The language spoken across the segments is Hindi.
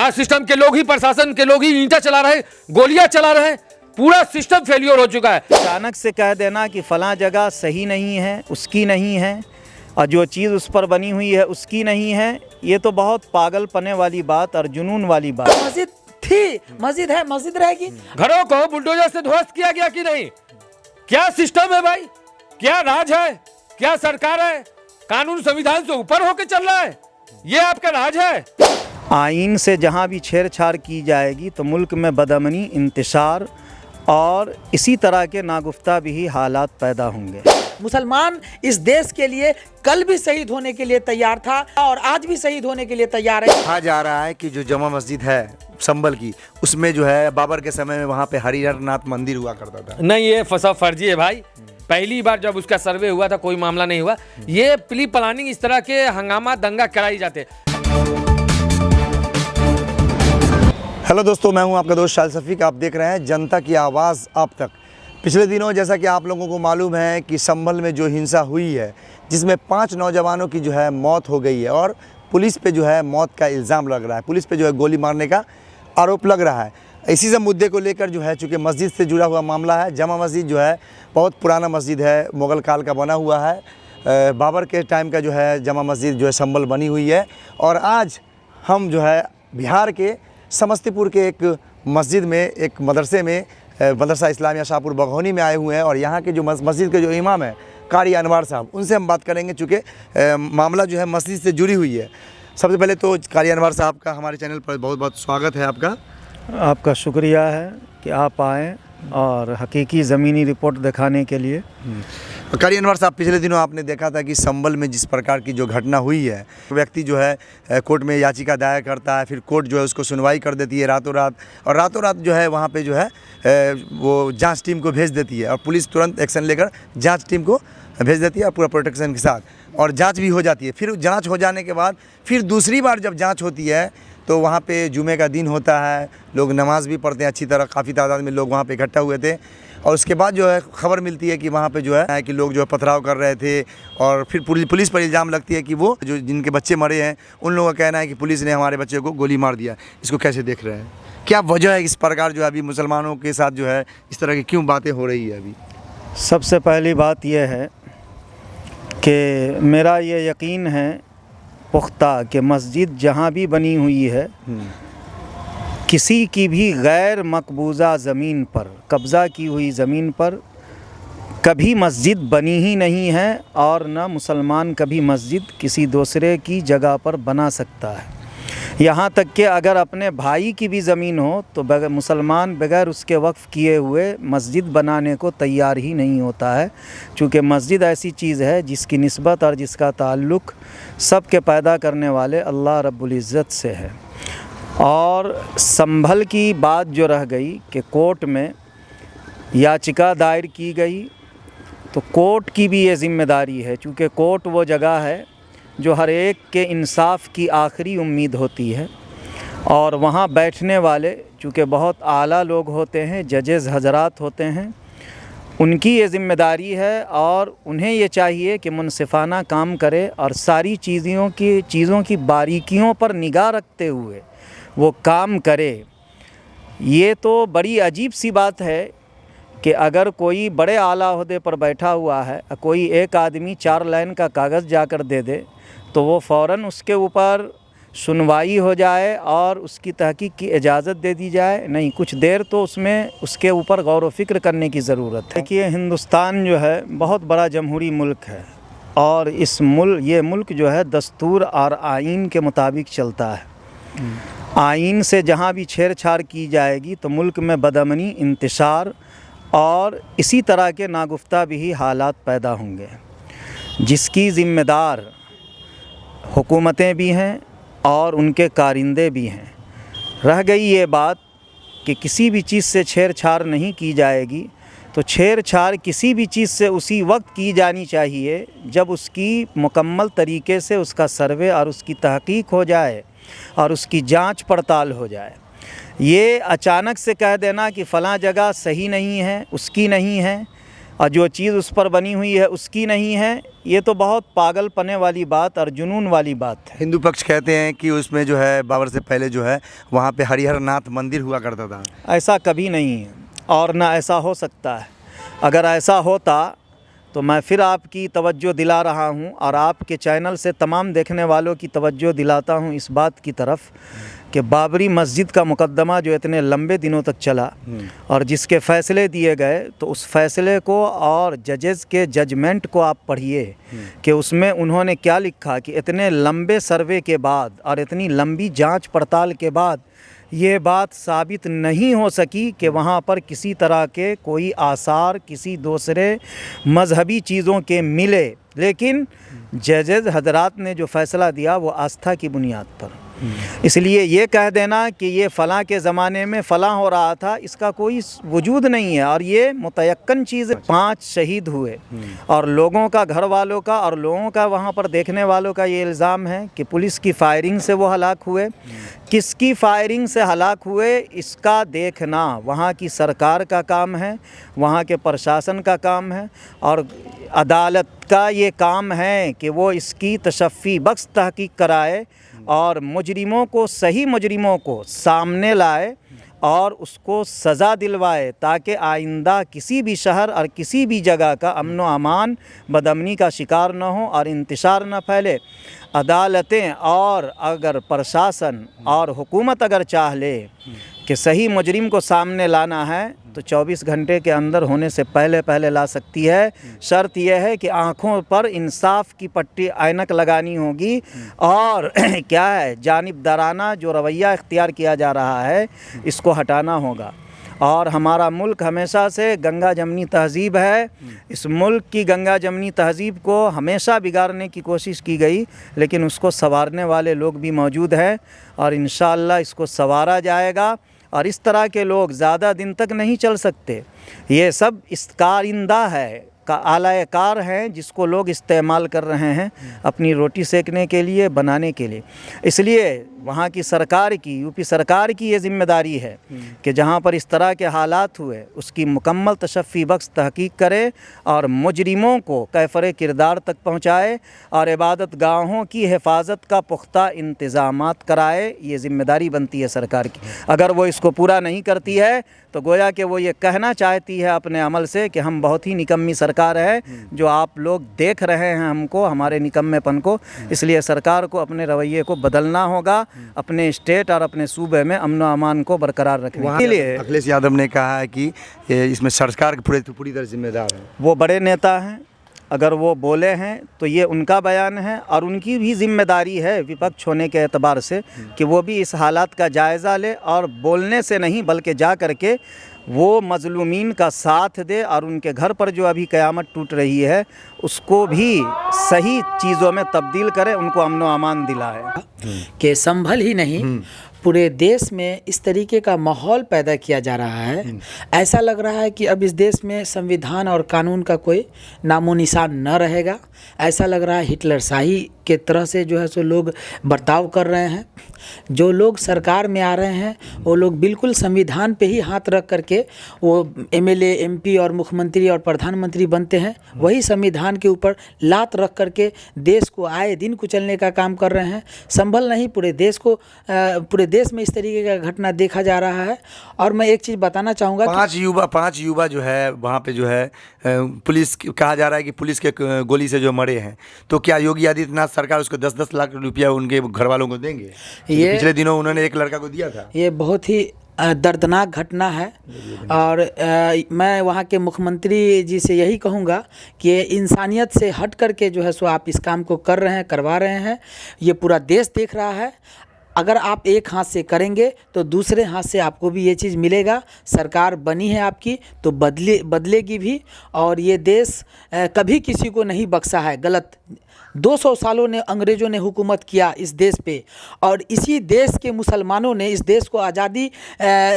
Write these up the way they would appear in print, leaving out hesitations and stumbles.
क्या सिस्टम के लोग ही, प्रशासन के लोग ही ईंटा चला रहे, गोलियां चला रहे, पूरा सिस्टम फेलियर हो चुका है। अचानक से कह देना कि फलां जगह सही नहीं है, उसकी नहीं है, और जो चीज़ उस पर बनी हुई है उसकी नहीं है, ये तो बहुत पागलपने वाली बात और जुनून वाली बात। मस्जिद थी, मस्जिद है, मस्जिद रहेगी। घरों को बुलडोजर से ध्वस्त किया गया कि नहीं? क्या सिस्टम है भाई? क्या राज है? क्या सरकार है? कानून संविधान से ऊपर होकर चल रहा है? ये आपका राज है? आइन से जहाँ भी छेड़छाड़ की जाएगी तो मुल्क में बदअमनी, इंतशार और इसी तरह के नागुफ्ता भी हालात पैदा होंगे। मुसलमान इस देश के लिए कल भी शहीद होने के लिए तैयार था और आज भी शहीद होने के लिए तैयार है। कहा जा रहा है कि जो जमा मस्जिद है संभल की, उसमें जो है बाबर के समय में वहाँ पे हरिहरनाथ मंदिर हुआ करता था। नहीं, ये सब फर्जी है भाई। पहली बार जब उसका सर्वे हुआ था कोई मामला नहीं हुआ। ये प्री प्लानिंग, इस तरह के हंगामा दंगा कराई जाते। हेलो दोस्तों, मैं हूं आपका दोस्त शाल शफीक। आप देख रहे हैं जनता की आवाज़ आप तक। पिछले दिनों जैसा कि आप लोगों को मालूम है कि संभल में जो हिंसा हुई है, जिसमें 5 नौजवानों की जो है मौत हो गई है और पुलिस पे जो है मौत का इल्ज़ाम लग रहा है, पुलिस पे जो है गोली मारने का आरोप लग रहा है। इसी सब मुद्दे को लेकर जो है, चूँकि मस्जिद से जुड़ा हुआ मामला है, जमा मस्जिद जो है बहुत पुराना मस्जिद है, मुग़ल काल का बना हुआ है। बाबर के टाइम का जो है जमा मस्जिद जो है संभल बनी हुई है। और आज हम जो है बिहार के समस्तीपुर के एक मस्जिद में, एक मदरसे में, मदरसा इस्लामिया शाहपुर बघौनी में आए हुए हैं। और यहाँ के जो मस्जिद के जो इमाम हैं कारी अनवार साहब, उनसे हम बात करेंगे, चूँकि मामला जो है मस्जिद से जुड़ी हुई है। सबसे पहले तो कारी अनवार साहब का हमारे चैनल पर बहुत बहुत स्वागत है आपका। आपका शुक्रिया है कि आप आएँ और हकीकी ज़मीनी रिपोर्ट दिखाने के लिए। कारी अनवार साहब, पिछले दिनों आपने देखा था कि संभल में जिस प्रकार की जो घटना हुई है, व्यक्ति जो है कोर्ट में याचिका दायर करता है, फिर कोर्ट जो है उसको सुनवाई कर देती है रातों रात, और रातों रात जो है वहाँ पे जो है वो जांच टीम को भेज देती है और पुलिस तुरंत एक्शन लेकर जांच टीम को भेज देती है पूरा प्रोटेक्शन के साथ, और जांच भी हो जाती है। फिर जांच हो जाने के बाद फिर दूसरी बार जब जांच होती है तो वहाँ पे जुमे का दिन होता है, लोग नमाज भी पढ़ते हैं अच्छी तरह, काफ़ी तादाद में लोग वहाँ पे इकट्ठा हुए थे। और उसके बाद जो है खबर मिलती है कि वहाँ पे जो है कि लोग जो है पथराव कर रहे थे, और फिर पुलिस पर इल्ज़ाम लगती है कि वो जो जिनके बच्चे मरे हैं उन लोगों का कहना है कि पुलिस ने हमारे बच्चे को गोली मार दिया। इसको कैसे देख रहे हैं? क्या वजह है इस प्रकार जो है अभी मुसलमानों के साथ जो है इस तरह की क्यों बातें हो रही है अभी? सबसे पहली बात यह है कि मेरा ये यकीन है पुख्ता कि मस्जिद जहाँ भी बनी हुई है, किसी की भी गैर मकबूजा ज़मीन पर, कब्ज़ा की हुई ज़मीन पर कभी मस्जिद बनी ही नहीं है, और न मुसलमान कभी मस्जिद किसी दूसरे की जगह पर बना सकता है। यहाँ तक कि अगर अपने भाई की भी ज़मीन हो तो मुसलमान बगैर उसके वक्फ़ किए हुए मस्जिद बनाने को तैयार ही नहीं होता है, चूँकि मस्जिद ऐसी चीज़ है जिसकी निस्बत और जिसका ताल्लुक़ सब के पैदा करने वाले अल्लाह रब्बुल इज़्ज़त से है। और संभल की बात जो रह गई कि कोर्ट में याचिका दायर की गई, तो कोर्ट की भी ये ज़िम्मेदारी है, चूँकि कोर्ट वो जगह है जो हर एक के इंसाफ की आखिरी उम्मीद होती है। और वहाँ बैठने वाले चूँकि बहुत आला लोग होते हैं, जजेज़ हजरात होते हैं, उनकी ये ज़िम्मेदारी है और उन्हें ये चाहिए कि मुनसिफ़ाना काम करे और सारी चीज़ों की बारीकियों पर निगाह रखते हुए वो काम करे। ये तो बड़ी अजीब सी बात है कि अगर कोई बड़े आला ओहदे पर बैठा हुआ है, कोई एक आदमी 4 लाइन का कागज़ जाकर दे दे तो वो फ़ौरन उसके ऊपर सुनवाई हो जाए और उसकी तहकीक की इजाज़त दे दी जाए। नहीं, कुछ देर तो उसके ऊपर गौर व फिक्र करने की ज़रूरत है। देखिए, हिंदुस्तान जो है बहुत बड़ा जमहूरी मुल्क है और ये मुल्क जो है दस्तूर और आइन के मुताबिक चलता है। आइन से जहाँ भी छेड़छाड़ की जाएगी तो मुल्क में बदअमनी, इंतशार और इसी तरह के नागुफ्ता भी हालात पैदा होंगे, जिसकी ज़िम्मेदार हुकूमतें भी हैं और उनके कारिंदे भी हैं। रह गई ये बात कि किसी भी चीज़ से छेड़छाड़ नहीं की जाएगी, तो छेड़छाड़ किसी भी चीज़ से उसी वक्त की जानी चाहिए जब उसकी मुकम्मल तरीके से उसका सर्वे और उसकी तहकीक हो जाए और उसकी जांच पड़ताल हो जाए। ये अचानक से कह देना कि फ़लाँ जगह सही नहीं है, उसकी नहीं है, और जो चीज़ उस पर बनी हुई है उसकी नहीं है, ये तो बहुत पागलपने वाली बात और जुनून वाली बात है। हिंदू पक्ष कहते हैं कि उसमें जो है बाबर से पहले जो है वहाँ पे हरिहर नाथ मंदिर हुआ करता था। ऐसा कभी नहीं है और ना ऐसा हो सकता है। अगर ऐसा होता तो मैं फिर आपकी तवज्जो दिला रहा हूँ और आपके चैनल से तमाम देखने वालों की तवज्जो दिलाता हूँ इस बात की तरफ कि बाबरी मस्जिद का मुकदमा जो इतने लंबे दिनों तक चला और जिसके फ़ैसले दिए गए, तो उस फ़ैसले को और जजेस के जजमेंट को आप पढ़िए कि उसमें उन्होंने क्या लिखा कि इतने लंबे सर्वे के बाद और इतनी लंबी जांच पड़ताल के बाद ये बात साबित नहीं हो सकी कि वहाँ पर किसी तरह के कोई आसार किसी दूसरे मजहबी चीज़ों के मिले। लेकिन जजेस हजरात ने जो फ़ैसला दिया वो आस्था की बुनियाद पर, इसलिए ये कह देना कि ये फ़लाँ के ज़माने में फ़लाँ हो रहा था, इसका कोई वजूद नहीं है। और ये मुतयक्कन चीज़, 5 शहीद हुए और लोगों का, घर वालों का और लोगों का, वहाँ पर देखने वालों का ये इल्ज़ाम है कि पुलिस की फायरिंग से वो हलाक हुए। किसकी फायरिंग से हलाक हुए इसका देखना वहाँ की सरकार का काम है, वहाँ के प्रशासन का काम है और अदालत का ये काम है कि वो इसकी तशफ़ी बख्श तहकीक कराए और मुजरिमों को, सही मुजरिमों को सामने लाए और उसको सज़ा दिलवाए, ताकि आइंदा किसी भी शहर और किसी भी जगह का अमन व अमान बदअमनी का शिकार न हो और इंतशार न फैले। अदालतें और अगर प्रशासन और हुकूमत अगर चाह ले कि सही मुजरिम को सामने लाना है तो 24 घंटे के अंदर होने से पहले ला सकती है। शर्त यह है कि आँखों पर इंसाफ की पट्टी, ऐनक लगानी होगी और क्या है, जानिबदाराना जो रवैया इख्तियार किया जा रहा है इसको हटाना होगा। और हमारा मुल्क हमेशा से गंगा जमनी तहज़ीब है, इस मुल्क की गंगा जमनी तहज़ीब को हमेशा बिगाड़ने की कोशिश की गई, लेकिन उसको संवारने वाले लोग भी मौजूद हैं और इंशाअल्लाह इसको संवारा जाएगा। और इस तरह के लोग ज़्यादा दिन तक नहीं चल सकते। ये सब कारिंदा है, का आलायकार हैं जिसको लोग इस्तेमाल कर रहे हैं अपनी रोटी सेकने के लिए, बनाने के लिए। इसलिए वहाँ की सरकार की, यूपी सरकार की ये ज़िम्मेदारी है कि जहाँ पर इस तरह के हालात हुए उसकी मुकम्मल तशफ़ी बख्श तहकीक करे और मुजरिमों को कैफ़रे किरदार तक पहुँचाए और इबादत गाहों की हिफाजत का पुख्ता इंतज़ामात कराए। ये ज़िम्मेदारी बनती है सरकार की। अगर वो इसको पूरा नहीं करती है तो गोया कि वो ये कहना चाहती है अपने अमल से कि हम बहुत ही निकम्मी सरकार है, जो आप लोग देख रहे हैं हमको, हमारे निकम्मेपन को। इसलिए सरकार को अपने रवैये को बदलना होगा, अपने स्टेट और अपने सूबे में अमन व अमान को बरकरार रखने के लिए। अखिलेश यादव ने कहा है कि इसमें सरकार पूरी तरह जिम्मेदार है। वो बड़े नेता हैं, अगर वो बोले हैं तो ये उनका बयान है और उनकी भी ज़िम्मेदारी है विपक्ष होने के एतबार से कि वो भी इस हालात का जायज़ा ले और बोलने से नहीं बल्कि जा कर के वो मज़लूमीन का साथ दे और उनके घर पर जो अभी क़यामत टूट रही है उसको भी सही चीज़ों में तब्दील करे, उनको अमन व अमान दिलाए। कि संभल ही नहीं, पूरे देश में इस तरीके का माहौल पैदा किया जा रहा है। ऐसा लग रहा है कि अब इस देश में संविधान और कानून का कोई नामो निशान न रहेगा। ऐसा लग रहा है हिटलर शाही के तरह से जो है सो लोग बर्ताव कर रहे हैं। जो लोग सरकार में आ रहे हैं वो लोग बिल्कुल संविधान पे ही हाथ रख करके वो एमएलए, एमपी और मुख्यमंत्री और प्रधानमंत्री बनते हैं। वही संविधान के ऊपर लात रख करके देश को आए दिन कुचलने का काम कर रहे हैं। संभल नहीं, पूरे देश में इस तरीके का घटना देखा जा रहा है। और मैं एक चीज़ बताना चाहूँगा, 5 युवा जो है वहाँ पे जो है पुलिस, कहा जा रहा है कि पुलिस के गोली से जो मरे हैं, तो क्या योगी आदित्यनाथ सरकार उसको 10-10 लाख रुपया उनके घर वालों को देंगे? ये पिछले दिनों उन्होंने एक लड़का को दिया था। ये बहुत ही दर्दनाक घटना है और मैं वहाँ के मुख्यमंत्री जी से यही कहूँगा कि इंसानियत से हट करके जो है सो आप इस काम को कर रहे हैं, करवा रहे हैं। ये पूरा देश देख रहा है। अगर आप एक हाथ से करेंगे तो दूसरे हाथ से आपको भी ये चीज़ मिलेगा। सरकार बनी है आपकी तो बदलेगी भी। और ये देश कभी किसी को नहीं बख्शा है गलत। 200 सालों ने अंग्रेज़ों ने हुकूमत किया इस देश पे और इसी देश के मुसलमानों ने इस देश को आज़ादी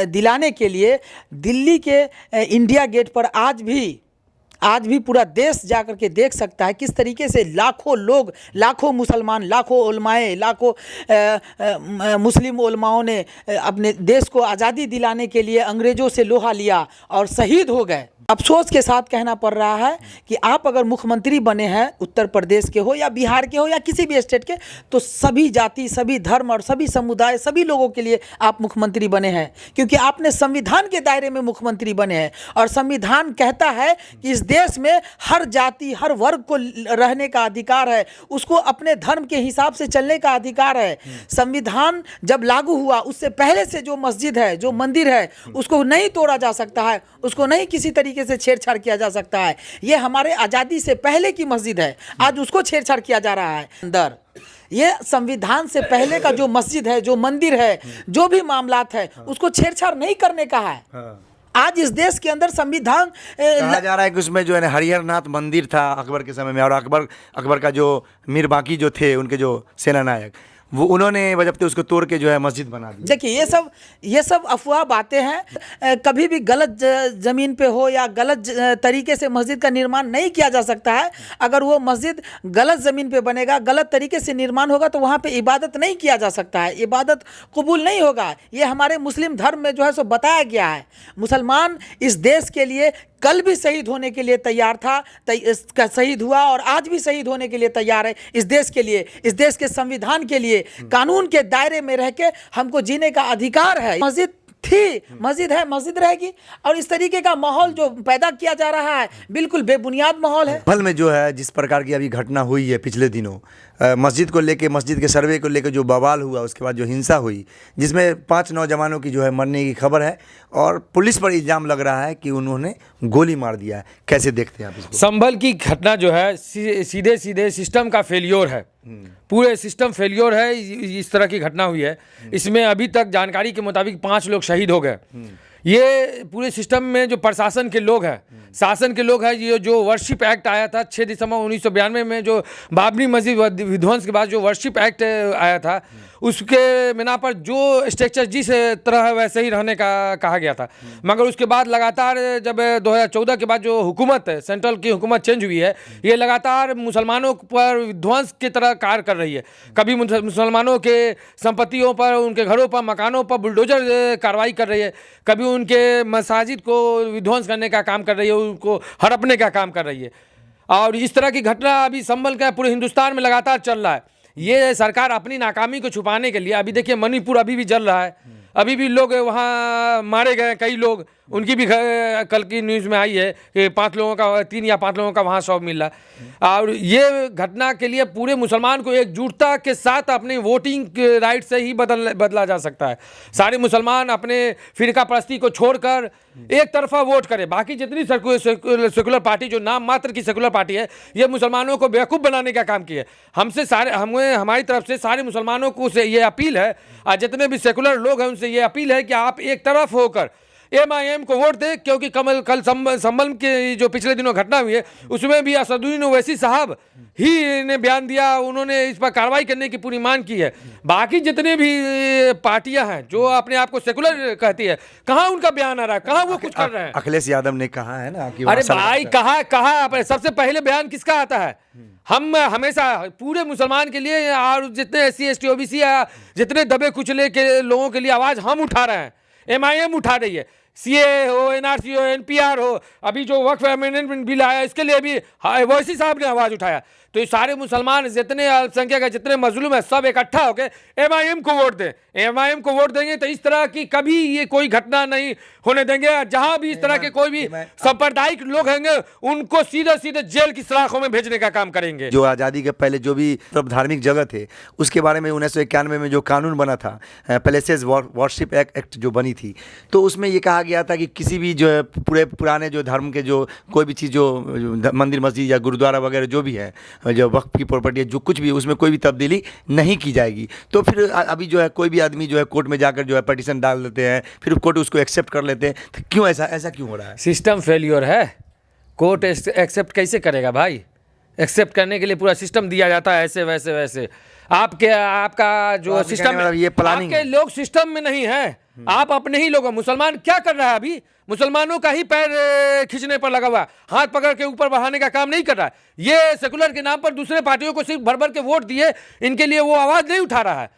दिलाने के लिए दिल्ली के इंडिया गेट पर आज भी पूरा देश जाकर के देख सकता है किस तरीके से लाखों लोग, लाखों मुसलमान, लाखों उलमाए, लाखों मुस्लिम उलमाओं ने अपने देश को आज़ादी दिलाने के लिए अंग्रेज़ों से लोहा लिया और शहीद हो गए। अफसोस के साथ कहना पड़ रहा है कि आप अगर मुख्यमंत्री बने हैं उत्तर प्रदेश के हो या बिहार के हो या किसी भी स्टेट के, तो सभी जाति, सभी धर्म और सभी समुदाय, सभी लोगों के लिए आप मुख्यमंत्री बने हैं, क्योंकि आपने संविधान के दायरे में मुख्यमंत्री बने हैं। और संविधान कहता है कि इस देश में हर जाति, हर वर्ग को रहने का अधिकार है, उसको अपने धर्म के हिसाब से चलने का अधिकार है। संविधान जब लागू हुआ उससे पहले से जो मस्जिद है, जो मंदिर है, उसको नहीं तोड़ा जा सकता है, उसको नहीं किसी तरीके से छेड़छाड़ किया जा सकता है। ये हमारे आज़ादी से पहले की मस्जिद है, आज उसको छेड़छाड़ किया जा रहा है अंदर। ये संविधान से पहले का जो मस्जिद है, जो मंदिर है, जो भी मामलात है, उसको छेड़छाड़ नहीं करने का है। आज इस देश के अंदर संविधान कहा जा रहा है कि उसमें जो है हरिहर नाथ मंदिर था अकबर के समय में, और अकबर का जो मीर बाकी जो थे उनके जो सेना नायक, वो उन्होंने बजबते उसको तोड़ के जो है मस्जिद बना दी। देखिए ये सब अफवाह बातें हैं। कभी भी गलत ज़मीन पे हो या गलत तरीके से मस्जिद का निर्माण नहीं किया जा सकता है। अगर वो मस्जिद गलत ज़मीन पे बनेगा, गलत तरीके से निर्माण होगा, तो वहाँ पे इबादत नहीं किया जा सकता है, इबादत कबूल नहीं होगा। ये हमारे मुस्लिम धर्म में जो है सो बताया गया है। मुसलमान इस देश के लिए कल भी शहीद होने के लिए तैयार था, शहीद हुआ और आज भी शहीद होने के लिए तैयार है। इस देश के लिए, इस देश के संविधान के लिए, कानून के दायरे में रह के हमको जीने का अधिकार है। मस्जिद थी, मस्जिद है, मस्जिद रहेगी। और इस तरीके का माहौल जो पैदा किया जा रहा है बिल्कुल बेबुनियाद माहौल है। भल में जो है जिस प्रकार की अभी घटना हुई है पिछले दिनों, मस्जिद को लेके, मस्जिद के सर्वे को लेके जो बवाल हुआ, उसके बाद जो हिंसा हुई, जिसमें 5 नौजवानों की जो है मरने की खबर है और पुलिस पर इल्ज़ाम लग रहा है कि उन्होंने गोली मार दिया है। कैसे देखते हैं आप इसको? संभल की घटना जो है सीधे सीधे सिस्टम का फेलियर है, पूरे सिस्टम फेलियर है। इस तरह की घटना हुई है, इसमें अभी तक जानकारी के मुताबिक 5 लोग शहीद हो गए। ये पूरे सिस्टम में जो प्रशासन के लोग हैं, शासन के लोग हैं, ये जो वर्शिप एक्ट आया था 6 दिसंबर 1992 में, जो बाबरी मस्जिद विध्वंस के बाद जो वर्शिप एक्ट आया था, उसके बिना पर जो स्ट्रक्चर जिस तरह है वैसे ही रहने का कहा गया था। मगर उसके बाद लगातार जब 2014 के बाद जो हुकूमत है, सेंट्रल की हुकूमत चेंज हुई है, ये लगातार मुसलमानों पर विध्वंस की तरह कार्य कर रही है। कभी मुसलमानों के संपत्तियों पर, उनके घरों पर, मकानों पर बुलडोजर कार्रवाई कर रही है, कभी उनके मसाजिद को विध्वंस करने का काम कर रही है, उनको हड़पने का काम कर रही है। और इस तरह की घटना अभी संभल का पूरे हिंदुस्तान में लगातार चल रहा है। ये सरकार अपनी नाकामी को छुपाने के लिए, अभी देखिए मणिपुर अभी भी जल रहा है, अभी भी लोग वहाँ मारे गए, कई लोग, उनकी भी कल की न्यूज़ में आई है कि 3 या 5 लोगों का वहाँ शव मिला। और ये घटना के लिए पूरे मुसलमान को एकजुटता के साथ अपनी वोटिंग राइट से ही बदला जा सकता है। सारे मुसलमान अपने फिरका परस्ती को छोड़कर एक तरफा वोट करें। बाकी जितनी सेकुलर पार्टी, जो नाम मात्र की सेकुलर पार्टी है, ये मुसलमानों को बेवकूफ़ बनाने का काम किया है। हमारी तरफ से सारे मुसलमानों को से ये अपील है, और जितने भी सेकुलर लोग हैं उनसे ये अपील है कि आप एक तरफ होकर MIM को वोट दें, क्योंकि कल संभल के जो पिछले दिनों घटना हुई है उसमें भी असदुद्दीन ओवैसी साहब ही ने बयान दिया, उन्होंने इस पर कार्रवाई करने की पूरी मांग की है। बाकी जितने भी पार्टियां हैं जो अपने आप को सेकुलर कहती है, कहाँ उनका बयान आ रहा है, कहाँ वो कुछ कर रहे हैं? अखिलेश यादव ने कहा है ना कि अरे भाई, कहा सबसे पहले बयान किसका आता है? हम हमेशा पूरे मुसलमान के लिए और जितने SC ST OBC या जितने दबे कुचले के लोगों के लिए आवाज़ हम उठा रहे हैं, MIM उठा रही है। CA हो, NRC हो, NPR हो, अभी जो वक्फ अमेंडमेंट बिल आया इसके लिए भी ओवैसी साहब ने आवाज़ उठाया। तो ये सारे मुसलमान, जितने अल्पसंख्यक है, जितने मजलूम है, सब इकट्ठा होकर MIM को वोट दें। MIM को वोट देंगे तो इस तरह की कभी ये कोई घटना नहीं होने देंगे। जहां भी इस तरह के कोई भी सांप्रदायिक लोग होंगे उनको सीधे सीधे जेल की सलाखों में भेजने का काम करेंगे। जो आज़ादी के पहले जो भी धार्मिक जगह थे उसके बारे में 1991 में जो कानून बना था, पैलेसेस वर्शिप एक्ट जो बनी थी, तो उसमें ये कहा गया था कि किसी भी जो है पुराने जो धर्म के जो कोई भी चीज़, जो मंदिर मस्जिद या गुरुद्वारा वगैरह जो भी है, जो वक्फ की प्रॉपर्टी है, जो कुछ भी, उसमें कोई भी तब्दीली नहीं की जाएगी। तो फिर अभी जो है कोई भी आदमी जो है कोर्ट में जाकर जो है पिटीशन डाल देते हैं, फिर कोर्ट उसको एक्सेप्ट कर लेते हैं। तो क्यों ऐसा क्यों हो रहा है? सिस्टम फेलियर है। कोर्ट एक्सेप्ट कैसे करेगा भाई? एक्सेप्ट करने के लिए पूरा सिस्टम दिया जाता है, ऐसे वैसे वैसे। आपका जो सिस्टम, ये प्लानिंग आपके लोग सिस्टम में नहीं है, आप अपने ही लोग। मुसलमान क्या कर रहा है अभी? मुसलमानों का ही पैर खींचने पर लगा हुआ है, हाथ पकड़ के ऊपर बढ़ाने का काम नहीं कर रहा है। ये सेकुलर के नाम पर दूसरे पार्टियों को सिर्फ भर भर के वोट दिए, इनके लिए वो आवाज़ नहीं उठा रहा है।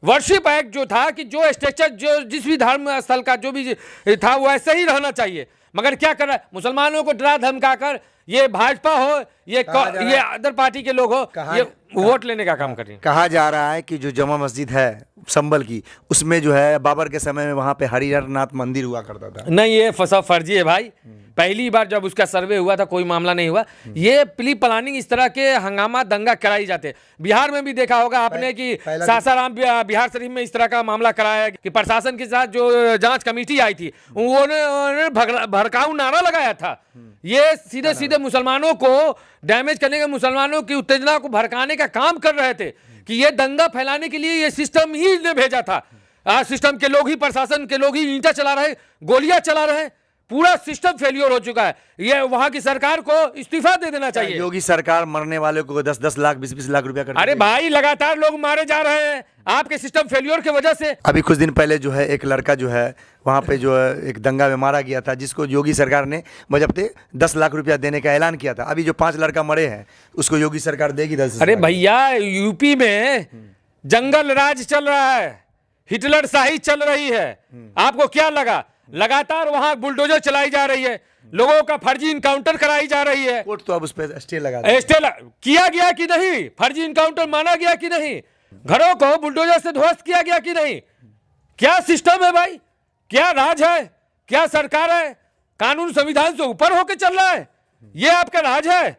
वर्शिप एक्ट जो था कि जो स्ट्रक्चर, जो जिस भी धर्म स्थल का जो भी था वो ऐसे ही रहना चाहिए, मगर क्या कर रहा है, मुसलमानों को डरा धमका कर, ये भाजपा हो, ये अदर पार्टी के लोग हो, ये वोट लेने का काम कर रही है। कहा जा रहा है कि जो जमा मस्जिद है संभल की, उसमें जो है बाबर के समय में वहाँ पे हरिहरनाथ मंदिर हुआ करता था। नहीं, ये सब फर्जी है भाई। पहली बार जब उसका सर्वे हुआ था कोई मामला नहीं हुआ। ये प्री प्लानिंग इस तरह के हंगामा दंगा कराई जाते हैं। बिहार में भी देखा होगा आपने कि सासाराम बिहार शरीफ में इस तरह का मामला कराया कि प्रशासन के साथ जो जांच कमेटी आई थी उन्होंने भड़काऊ नारा लगाया था। ये सीधे सीधे मुसलमानों को डैमेज करने के, मुसलमानों की उत्तेजना को भड़काने का काम कर रहे थे कि ये दंगा फैलाने के लिए ये सिस्टम ही ने भेजा था। सिस्टम के लोग ही, प्रशासन के लोग ही ईंटा चला रहे, गोलियां चला रहे, पूरा सिस्टम फेलियर हो चुका है। ये वहां की सरकार को इस्तीफा दे देना चाहिए। योगी सरकार मरने वाले को 10-10 लाख 20-20 लाख रुपया कर, अरे भाई लगातार लोग मारे जा रहे हैं आपके सिस्टम फेलियर की वजह से। अभी कुछ दिन पहले जो है एक लड़का जो है वहाँ पे जो है एक दंगा में मारा गया था, जिसको योगी सरकार ने बजब्ते 10 लाख रुपया देने का ऐलान किया था। अभी जो 5 लड़का मरे हैं उसको योगी सरकार देगी 10 लाख। अरे भैया, यूपी में जंगल राज चल रहा है, हिटलर शाही चल रही है। आपको क्या लगा? लगातार वहां बुलडोजर चलाई जा रही है, लोगों का फर्जी इनकाउंटर कराई जा रही है। कोर्ट तो अब उस पर स्टे लगा किया गया कि नहीं? फर्जी इनकाउंटर माना गया कि नहीं? घरों को बुलडोजर से ध्वस्त किया गया कि नहीं? क्या सिस्टम है भाई? क्या राज है? क्या सरकार है? कानून संविधान से ऊपर होकर चल रहा है? ये आपका राज है?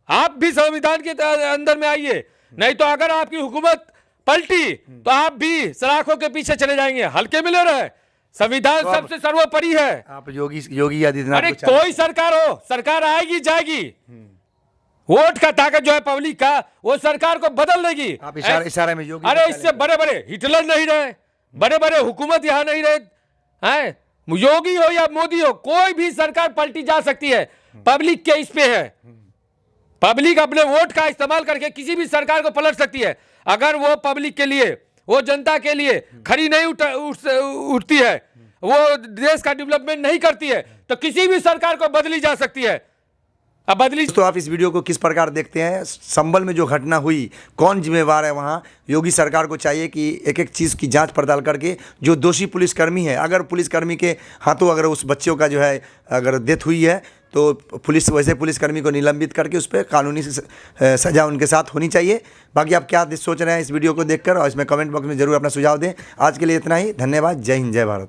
आप भी संविधान के अंदर में आइए, नहीं तो अगर आपकी हुकूमत पलटी तो आप भी सलाखों के पीछे चले जाएंगे। हल्के में ले रहे, संविधान तो सबसे सर्वोपरि है। आप योगी आदित्यनाथ, अरे कोई सरकार हो, सरकार आएगी जाएगी, वोट का ताकत जो है पब्लिक का, वो सरकार को बदल देगी। आप इशारे में योगी, अरे इससे बड़े बड़े हिटलर नहीं रहे, बड़े बड़े हुकूमत यहाँ नहीं रहे हैं। योगी हो या मोदी हो, कोई भी सरकार पलटी जा सकती है, पब्लिक के इस पे है। पब्लिक अपने वोट का इस्तेमाल करके किसी भी सरकार को पलट सकती है। अगर वो पब्लिक के लिए, वो जनता के लिए खड़ी नहीं उठती है, वो देश का डेवलपमेंट नहीं करती है, तो किसी भी सरकार को बदली जा सकती है। अब बदली तो आप इस वीडियो को किस प्रकार देखते हैं? संभल में जो घटना हुई, कौन जिम्मेवार है? वहाँ योगी सरकार को चाहिए कि एक एक चीज़ की जांच पड़ताल करके जो दोषी पुलिसकर्मी है, अगर पुलिसकर्मी के हाथों अगर उस बच्चों का जो है अगर डेथ हुई है तो पुलिस वैसे पुलिसकर्मी को निलंबित करके उस पर कानूनी सज़ा उनके साथ होनी चाहिए। बाकी आप क्या सोच रहे हैं इस वीडियो को देखकर, और इसमें कमेंट बॉक्स में जरूर अपना सुझाव दें। आज के लिए इतना ही, धन्यवाद। जय हिंद, जय भारत।